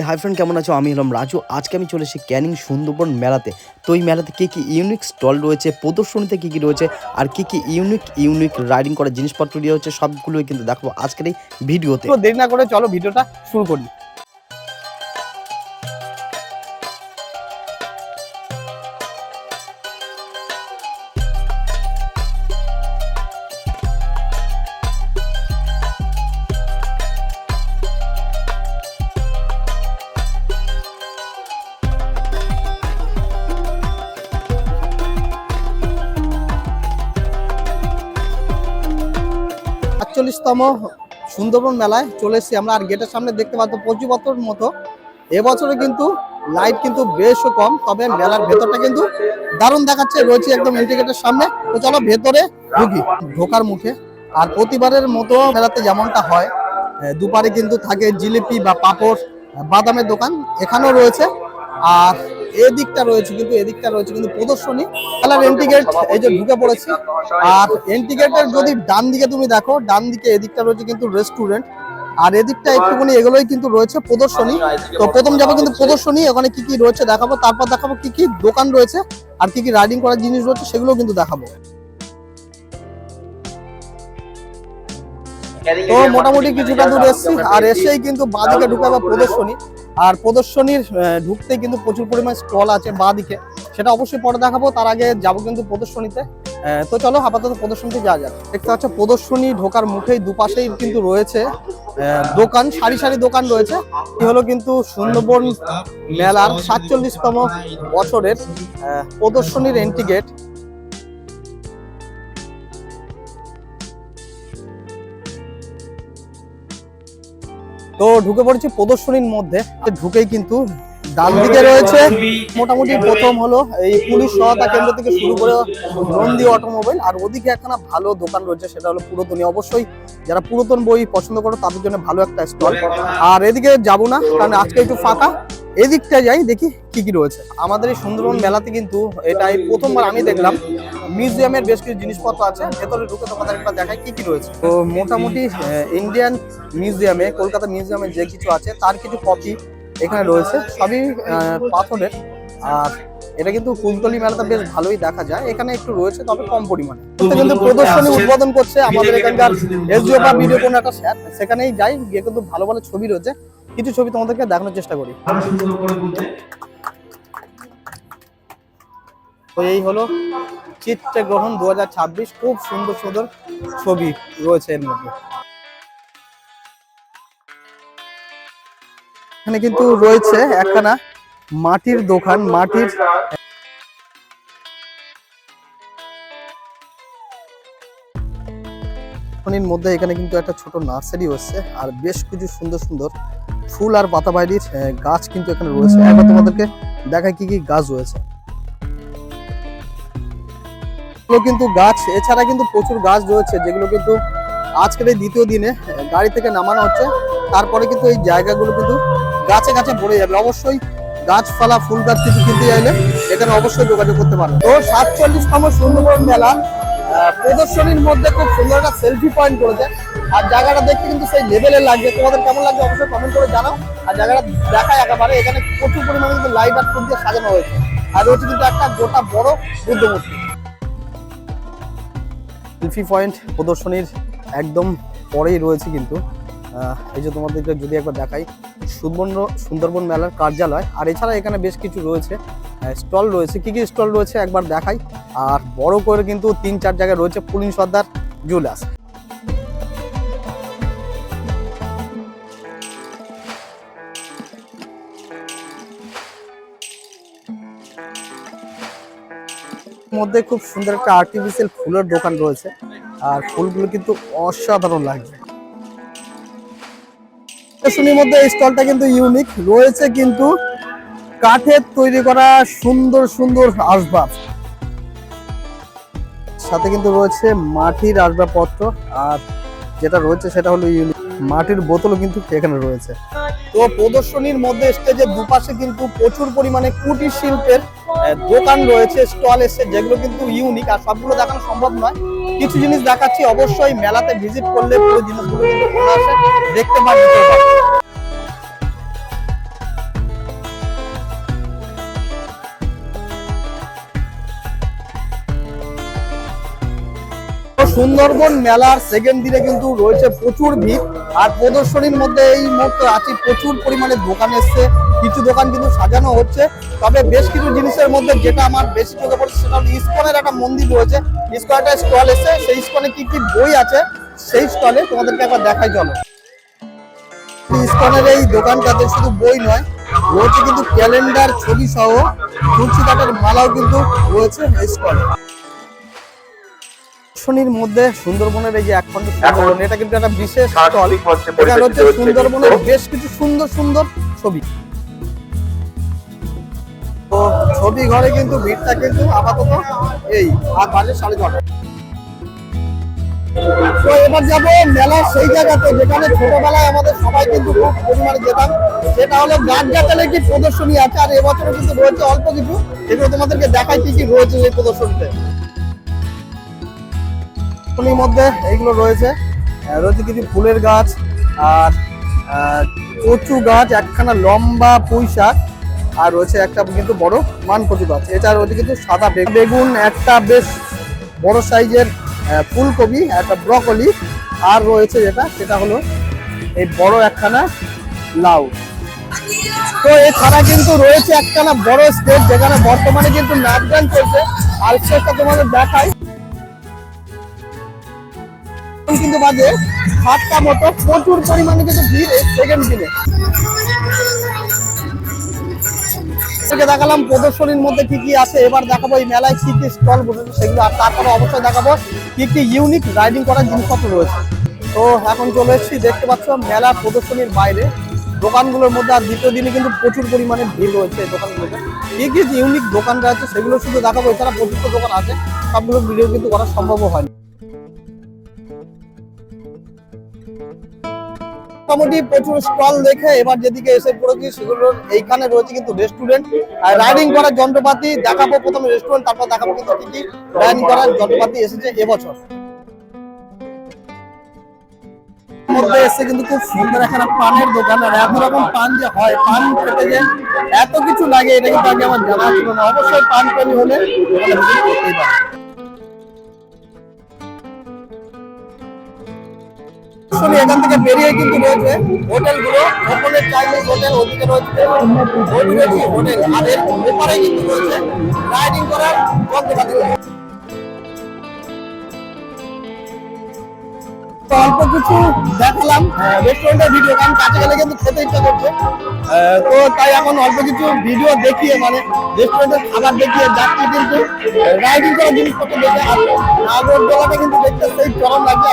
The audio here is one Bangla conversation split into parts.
হাই ফ্রেন্ড, কেমন আছো? আমি হলাম রাজু। আজকে আমি চলে এসেছি ক্যানিং সুন্দরবন মেলাতে। তো এই মেলাতে কী কী ইউনিক স্টল রয়েছে, প্রদর্শনীতে কী কী রয়েছে, আর কী কী ইউনিক রাইডিং করার জিনিসপত্র দিয়ে হচ্ছে, সবগুলোই কিন্তু দেখাবো আজকের এই ভিডিওতে। তো দেরি না করে চলো ভিডিওটা শুরু করি। তম সুন্দরবন মেলায় চলে এসেছি আমরা। আর গেটের সামনে দেখতে পাচ্ছ প্রচুর মতো এবছরে কিন্তু লাইট কিন্তু বেশ কম, তবে মেলার ভেতরটা কিন্তু দারুণ দেখাচ্ছে। রয়েছে একদম এন্ট্রি গেটের সামনে। তো চলো ভেতরে ঢুকি। ঢোকার মুখে আর প্রতিবারের মতো মেলাতে যেমনটা হয়, দুপারে কিন্তু থাকে জিলিপি বা পাপড়, বাদামের দোকান এখানেও রয়েছে। আর এদিকটা রয়েছে কিন্তু প্রদর্শনী। মেলার এন্ট্রি গেট এই যে ঢুকে পড়েছি। আর এন্ট্রি গেটের যদি ডান দিকে তুমি দেখো, ডান দিকে এদিকটা রয়েছে কিন্তু রেস্টুরেন্ট, আর এদিকটা একটুখানি এগুলোই কিন্তু রয়েছে প্রদর্শনী। তো প্রথম যাবো কিন্তু প্রদর্শনী, ওখানে কি কি রয়েছে দেখাবো, তারপর দেখাবো কি কি দোকান রয়েছে আর কি কি রাইডিং করার জিনিস রয়েছে সেগুলো কিন্তু দেখাবো। তো মোটামুটি কিছুটা দূর এসেছি, আর এসেই কিন্তু বাঁদিকে ঢুকে আবার প্রদর্শনী। আর প্রদর্শনীর ঢুকতেই কিন্তু প্রচুর পরিমাণ স্টল আছে বাঁদিকে, সেটা অবশ্যই পরে দেখাবো। তার আগে যাবো কিন্তু প্রদর্শনীতে। তো চলো আপাতত প্রদর্শনীতে যাওয়া যাক। দেখতে পাচ্ছ প্রদর্শনী ঢোকার মুখেই দুপাশেই কিন্তু রয়েছে দোকান, সারি সারি দোকান রয়েছে। কি হলো কিন্তু সুন্দরবন মেলার ৪৭তম বছরের প্রদর্শনীর এন্ট্রি গেট। তো ঢুকে পড়েছি প্রদর্শনীর মধ্যে। ঢুকেই কিন্তু ডান দিকে রয়েছে মোটামুটি প্রথম হলো এই পুলিশ সহায়তা কেন্দ্র থেকে শুরু করে নন্দী অটোমোবাইল। আর ওদিকে একখানা ভালো দোকান রয়েছে, সেটা হলো পুরাতনী। অবশ্যই যারা পুরাতন বই পছন্দ করো তাদের জন্য ভালো একটা স্টল। আর এদিকে যাবো না, কারণ আজকে একটু ফাঁকা। এদিকটা যাই, দেখি কি কি রয়েছে। আমাদের এই সুন্দরবন মেলাতে কিন্তু এটাই প্রথমবার আমি দেখলাম মিউজিয়ামের বেশ কিছু জিনিসপত্র আছে। ভেতরে ঢুকে তোমাদের একটা দেখায় কি কি রয়েছে। তো মোটামুটি ইন্ডিয়ান মিউজিয়ামে, কলকাতা মিউজিয়ামে যে কিছু আছে তার কিছু কপি এখানে রয়েছে, সবই পাথরের। আর এটা কিন্তু কুলতলি মেলাতে বেশ ভালোই দেখা যায়। এখানে একটু রয়েছে, তবে কম পরিমাণে। কিন্তু প্রদর্শনী উদ্বোধন করছে আমাদের এখানকার এসডিও বা ভিডিও কোনো একটা স্যার, সেখানেই যাই, গিয়ে কিন্তু ভালো ভালো ছবি রয়েছে। কিছু ছবি তোমাদেরকে দেখানোর চেষ্টা করি। তো এই হলো চিত্রগ্রহণ 2026, খুব সুন্দর সুন্দর ছবি রয়েছে এর মধ্যে। এখানে কিন্তু রয়েছে একখানা মাটির দোকান, মাটির মধ্যে এখানে কিন্তু একটা ছোট নার্সারি হচ্ছে, আর বেশ কিছু সুন্দর সুন্দর ফুল আর পাতাবাড়ির গাছ কিন্তু এখানে রয়েছে। একবার তোমাদেরকে দেখায় কি কি গাছ রয়েছে। কিন্তু গাছ এছাড়া কিন্তু প্রচুর গাছ রয়েছে, যেগুলো কিন্তু আজকের এই দ্বিতীয় দিনে গাড়ি থেকে নামানো হচ্ছে। তারপরে কিন্তু এই জায়গাগুলো কিন্তু গাছে গাছে ভরে যাবে। অবশ্যই গাছপালা, ফুল গাছ কিছু কিনতে চাইলে এখানে অবশ্যই যোগাযোগ করতে পারো। তো ৪৭তম সুন্দরবন মেলা প্রদর্শনীর মধ্যে খুব সুন্দর একটা সেলফি পয়েন্ট করেছে। আর জায়গাটা দেখতে কিন্তু সেই লেভেলের লাগছে। তোমাদের কেমন লাগছে অবশ্যই কমেন্ট করে জানাও। আর জায়গাটা দেখায় একেবারে, এখানে প্রচুর পরিমাণে কিন্তু লাইট আর ফুল দিয়ে সাজানো হয়েছে। আর রয়েছে কিন্তু একটা গোটা বড় বুদ্ধ মূর্তি। সেলফি পয়েন্ট প্রদর্শনীর একদম পরেই রয়েছে কিন্তু এই যে তোমাদেরকে যদি একবার দেখাই, সুন্দরবন মেলার কার্যালয়। আর এছাড়া এখানে বেশ কিছু রয়েছে স্টল রয়েছে। কি কি স্টল রয়েছে একবার দেখাই। আর বড় করে কিন্তু ৩-৪ জায়গায় রয়েছে পুলিন সর্দার জুয়েলার্স। মধ্যে খুব সুন্দর একটা আর্টিফিশিয়াল ফুলের দোকান রয়েছে, আর ফুলগুলো কিন্তু অসাধারণ লাগছে। প্রদর্শনীর মধ্যে এই স্টলটা কিন্তু ইউনিক রয়েছে, কিন্তু কাঠের তৈরি করা সুন্দর সুন্দর আসবাব, সাথে কিন্তু রয়েছে মাটির আসবাবপত্র। আর যেটা রয়েছে সেটা হলো ইউনিক মাটির বোতলও কিন্তু এখানে রয়েছে। তো প্রদর্শনীর মধ্যে স্টেজের দুপাশে কিন্তু প্রচুর পরিমাণে কুটির শিল্পের দোকান রয়েছে, স্টল এসছে, যেগুলো কিন্তু ইউনিক। আর সবগুলো দেখানো সম্ভব নয়, কিছু জিনিস দেখাচ্ছি। অবশ্যই মেলাতে ভিজিট করলে পুরো জিনিসগুলো কিন্তু দেখতে পাবেন। সুন্দরবন মেলার সেকেন্ড দিনে কিন্তু রয়েছে প্রচুর ভিড়। আর প্রদর্শনীর মধ্যে এই মুহূর্তে আছে প্রচুর পরিমাণে দোকান এসছে, কিছু দোকান কিন্তু সাজানো হচ্ছে। তবে বেশ কিছু জিনিসের মধ্যে যেটা আমার বেশি চোখে পড়ছে সেটা হলো ইসকনের একটা মন্দির রয়েছে, ইসকনের একটা স্টল এসছে। সেই স্টলে কি কি বই আছে সেই স্টলে তোমাদেরকে একবার দেখাই চলো। ইসকনের এই দোকানটাতে শুধু বই নয়, রয়েছে কিন্তু ক্যালেন্ডার, ছবি সহ তুলসী কাঠের মালাও কিন্তু রয়েছে এই স্টলে। প্রদর্শনীর মধ্যে সুন্দরবনের এই যে একখণ্ড সুন্দরবন, এটা কিন্তু একটা বিশেষ স্টল। এটা হচ্ছে সুন্দরবনের বেশ কিছু সুন্দর সুন্দর ছবি। তো ছবি ঘরে কিন্তু ভিড়টা কিন্তু আপাতত এই আর বাজে 6:30। তো এবার যাবো মেলার সেই জায়গাতে যেখানে ছোটবেলায় আমাদের সবাই কিন্তু খুব পরিমাণে যেতাম, সেটা হলো গাছগাছালের কি প্রদর্শনী আছে। আর এবছরও কিন্তু রয়েছে অল্প কিছু, এগুলো তোমাদেরকে দেখাই কি কি রয়েছে এই প্রদর্শনীতে। প্রদর্শনীর মধ্যে এইগুলো রয়েছে, রয়েছে কিছু ফুলের গাছ আর কচু গাছ, একখানা লম্বা পুঁই শাক, আর রয়েছে একটা কিন্তু বড় মান কচু গাছ। এটা রয়েছে কিন্তু সাদা বেগুন, একটা বেশ বড় সাইজের ফুলকপি, একটা ব্রকলি, আর রয়েছে সেটা হলো এই বড় একখানা লাউ। তো এছাড়া কিন্তু রয়েছে একখানা বড় স্টেজ, যেখানে বর্তমানে কিন্তু নাচ গান চলছে। আর স্টেজটা তোমাদের দেখাই, কিন্তু বাজে 7টা মতো, প্রচুর পরিমাণে কিন্তু ভিড় এই সেকেন্ড দিনে। দেখালাম প্রদর্শনীর মধ্যে কি কি আছে, এবার দেখাবো এই মেলায় কি কি স্টল বসেছে সেগুলো, আর তারপরে অবশ্যই দেখাবো কি কি ইউনিক রাইডিং করার জিনিসপত্র রয়েছে। তো এখন চলে এসেছি, দেখতে পাচ্ছ মেলা প্রদর্শনীর বাইরে দোকানগুলোর মধ্যে। আর দ্বিতীয় দিনে কিন্তু প্রচুর পরিমাণে ভিড় রয়েছে এই দোকানগুলোতে। কি কি ইউনিক দোকান রয়েছে সেগুলো শুধু দেখাবো, এছাড়া প্রচুর দোকান আছে, সবগুলো ভিডিও কিন্তু করা সম্ভব হয়নি। মোটামুটি প্রচুর স্টল দেখে এবার যেদিকে এসে পড়েছি সেগুলো এইখানে রয়েছে কিন্তু রেস্টুরেন্ট আর রাইডিং করার যন্ত্রপাতি দেখাবো। প্রথমে রেস্টুরেন্ট, তারপর দেখাবো কিন্তু কি কি রাইডিং করার যন্ত্রপাতি এসেছে এবছর। মধ্যে এসে কিন্তু খুব সুন্দর একটা পানের দোকান। আর এত রকম পান যে হয়, পান খেতে যে এত কিছু লাগে এটা কিন্তু আগে আমার জানা ছিল না। অবশ্যই পান প্রেমী হলে করতেই পারে। এখান থেকে বেরিয়ে কিন্তু রয়েছে হোটেলগুলো, হোটেলের চাইনিজ হোটেল, ওদিকে রয়েছে হোটেল, আর এর ওপারে কিন্তু রয়েছে রাইডিং করার যন্ত্রপাতি। অল্প কিছু দেখালাম রেস্টুরেন্টের ভিডিও, কারণ কাছে গেলে কিন্তু খেতে ইচ্ছা করছে। তো তাই এখন অল্প কিছু ভিডিও দেখিয়ে, মানে রেস্টুরেন্টের খাবার দেখিয়ে যাচ্ছি কিন্তু রাইডিং করার জিনিসপত্র দেখে। আর নাগরদোলাটা কিন্তু দেখতে সেই চরম লাগছে।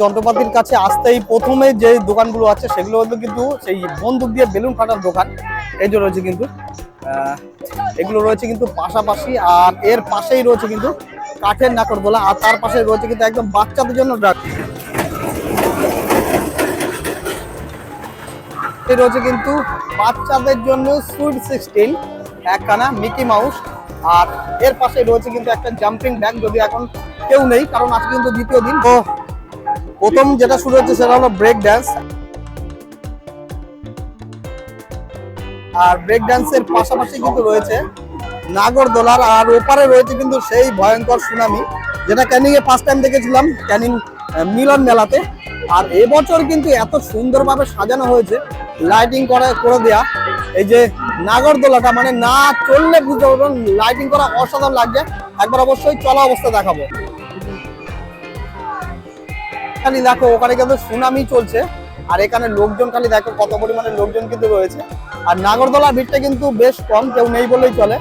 যন্ত্রপাতির কাছে আসতেই প্রথমে যে দোকানগুলো আছে সেগুলো কিন্তু সেই বন্দুক দিয়ে বেলুন ফাটার দোকান। এই যে রয়েছে কিন্তু এগুলো রয়েছে কিন্তু পাশাপাশি। আর এর পাশেই রয়েছে কিন্তু কাঠের নাগরদোলা, আর তার পাশে রয়েছে কিন্তু একদম বাচ্চাদের জন্য রয়েছে কিন্তু বাচ্চাদের জন্য সুইট 16 একখানা মিকি মাউস। আর এর পাশে রয়েছে কিন্তু একটা জাম্পিং ব্যাগ, যদি এখন কেউ নেই কারণ আজকে কিন্তু দ্বিতীয় দিন। তো প্রথম যেটা শুরু হচ্ছে সেটা হলো ব্রেক ড্যান্স। আর ব্রেক ড্যান্সের পাশাপাশি কিন্তু রয়েছে নাগরদোলার, আর ওপারে রয়েছে কিন্তু সেই ভয়ঙ্কর সুনামি, যেটা ক্যানিং এ ফার্স্ট টাইম দেখেছিলাম, ক্যানিং মিলন মেলাতে। আর এবছর কিন্তু এত সুন্দরভাবে সাজানো হয়েছে, লাইটিং করে দেয়া এই যে নাগরদোলাটা, মানে না চললে বুঝতে পারবেন লাইটিং করা অসাধারণ লাগছে। একবার অবশ্যই চলা অবস্থা দেখাবো। খালি দেখো ওখানে কিন্তু সুনামি চলছে, আর এখানে লোকজন খালি দেখো কত পরিমাণে লোকজন কিন্তু রয়েছে। আর নাগরদোলার ভিড়টা কিন্তু বেশ কম, কেউ নেই বললেই চলে।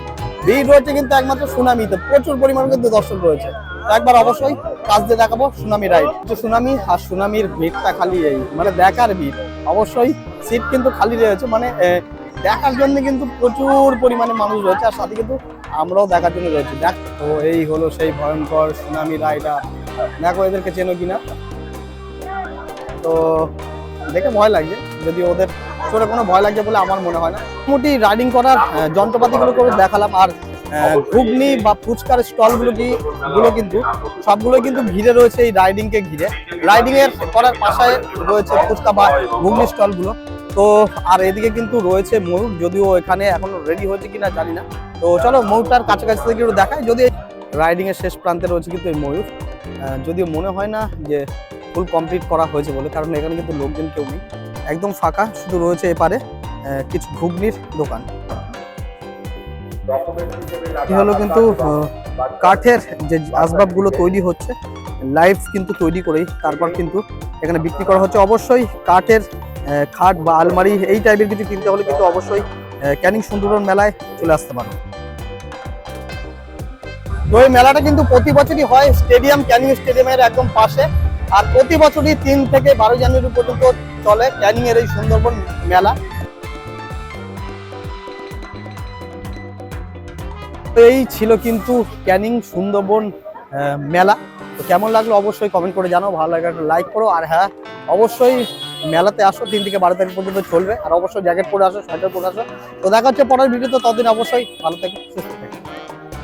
ভিড় রয়েছে কিন্তু একমাত্র সুনামিতে, প্রচুর পরিমাণে কিন্তু দর্শক রয়েছে। একবার অবশ্যই কাজ দিয়ে দেখাবো সুনামি রাইড। সুনামি আর সুনামির ভিড়টা খালি এই মানে দেখার ভিড়, অবশ্যই সিট কিন্তু খালি রয়েছে, মানে দেখার জন্য কিন্তু প্রচুর পরিমাণে মানুষ রয়েছে। আর সাথে কিন্তু আমরাও দেখার জন্য রয়েছে। দেখ তো এই হলো সেই ভয়ঙ্কর সুনামি রাইডার। দেখো এদেরকে চেনো কিনা, তো দেখে ভয় লাগছে, যদি ওদের চড়ে কোনো ভয় লাগছে বলে আমার মনে হয় না। মোটামুটি রাইডিং করার যন্ত্রপাতিগুলো করে দেখালাম। আর ঘুগনি বা ফুচকার স্টলগুলো কিন্তু সবগুলো কিন্তু ঘিরে রয়েছে এই রাইডিংকে ঘিরে। রাইডিং এর করার পাশে রয়েছে ফুচকা বা ঘুগনি স্টলগুলো। তো তো আর এদিকে কিন্তু রয়েছে ময়ূর, যদিও এখানে এখনো রেডি হয়েছে কিনা জানি না। তো চলো ময়ূরটার কাছাকাছি থেকে একটু দেখাই। যদি রাইডিং এর শেষ প্রান্তে রয়েছে কিন্তু এই ময়ূর, যদিও মনে হয় না যে ফুল কমপ্লিট করা হয়েছে বলে, কারণ এখানে কিন্তু লোকজন কেউ নেই, একদম ফাঁকা, শুধু রয়েছে এপারে কিছু ঘুগনির দোকান। এই হলো কিন্তু কাঠের যে আসবাবগুলো তৈরি হচ্ছে, লাইভ কিন্তু তৈরি করেই তারপর কিন্তু এখানে বিক্রি করা হচ্ছে। অবশ্যই কাঠের খাট বা আলমারি এই টাইপের কিছু কিনতে হলে কিন্তু অবশ্যই ক্যানিং সুন্দরবন মেলায় চলে আসতে পারো। তো এই মেলাটা কিন্তু প্রতি বছরই হয় স্টেডিয়াম, ক্যানিং স্টেডিয়ামের একদম পাশে, আর প্রতি বছরই 3 থেকে 12 জানুয়ারি পর্যন্ত চলে ক্যানিং এর এই সুন্দরবন মেলা। তো এই ছিল কিন্তু ক্যানিং সুন্দরবন মেলা। তো কেমন লাগলো অবশ্যই কমেন্ট করে জানাও, ভালো লাগে একটা লাইক করো, আর হ্যাঁ অবশ্যই মেলাতে আসো, 3 থেকে 12 তারিখ পর্যন্ত চলবে, আর অবশ্যই জ্যাকেট পরে আসো, সোয়েটার পরে আসো। তো দেখা হচ্ছে পরের ভিডিওতে, ততদিন অবশ্যই ভালো থেকো, সুস্থ থেকো।